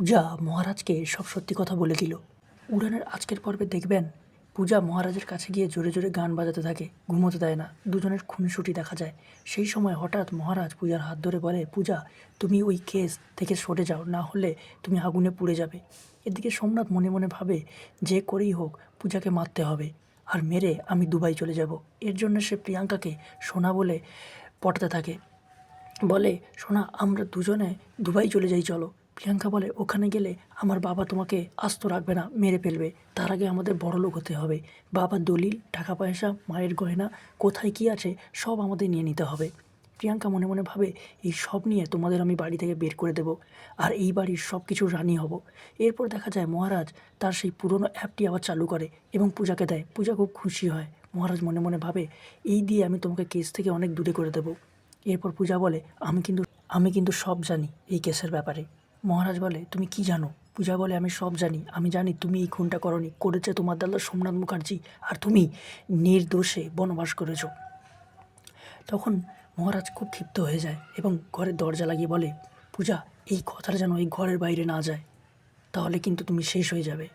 পূজা মহারাজকে সব সত্যি কথা বলে দিল। উড়ানের আজকের পর্বে দেখবেন পূজা মহারাজের কাছে গিয়ে জোরে জোরে গান বাজাতে থাকে, ঘুমোতে দেয় না, দুজনের খুনসুটি দেখা যায়। সেই সময় হঠাৎ মহারাজ পূজার হাত ধরে বলে, পূজা তুমি ওই কেস থেকে সরে যাও, না হলে তুমি আগুনে পুড়ে যাবে। এদিকে সোমনাথ মনে মনে ভাবে যে করেই হোক পূজাকে মারতে হবে, আর মেরে আমি দুবাই চলে যাব। এর জন্য সে প্রিয়াঙ্কাকে সোনা বলে পটাতে থাকে, বলে, সোনা আমরা দুজনে দুবাই চলে যাই চলো। প্রিয়াঙ্কা বলে, ওখানে গেলে আমার বাবা তোমাকে আস্ত রাখবে না, মেরে ফেলবে। তার আগে আমাদের বড়লোক হতে হবে। বাবার দলিল, টাকা পয়সা, মায়ের গয়না, কোথায় কি আছে সব আমাদের নিয়ে নিতে হবে। প্রিয়াঙ্কা মনে মনে ভাবে, এই সব নিয়ে তোমাদের আমি বাড়ি থেকে বের করে দেব, আর এই বাড়ির সব কিছুর রানী হব। এরপর দেখা যায় মহারাজ তার সেই পুরনো অ্যাপটি আবার চালু করে এবং পূজাকে দেয়। পূজা খুব খুশি হয়। মহারাজ মনে মনে ভাবে, এই দিয়ে আমি তোমাকে কেস থেকে অনেক দূরে করে দেবো। এরপর পূজা বলে, আমি কিন্তু সব জানি এই কেসের ব্যাপারে। মহারাজ বলে, তুমি কি জানো? পূজা বলে, আমি সব জানি। আমি জানি তুমি এই খুনটা করনি, করেছে তোমার দাদা সোমনাথ মুখার্জি, আর তুমি নির্দোষে বনবাস করেছো। তখন মহারাজ খুব ক্ষিপ্ত হয়ে যায় এবং ঘরের দরজা লাগিয়ে বলে, পূজা এই কথাটা যেন এই ঘরের বাইরে না যায়, তাহলে কিন্তু তুমি শেষ হয়ে যাবে।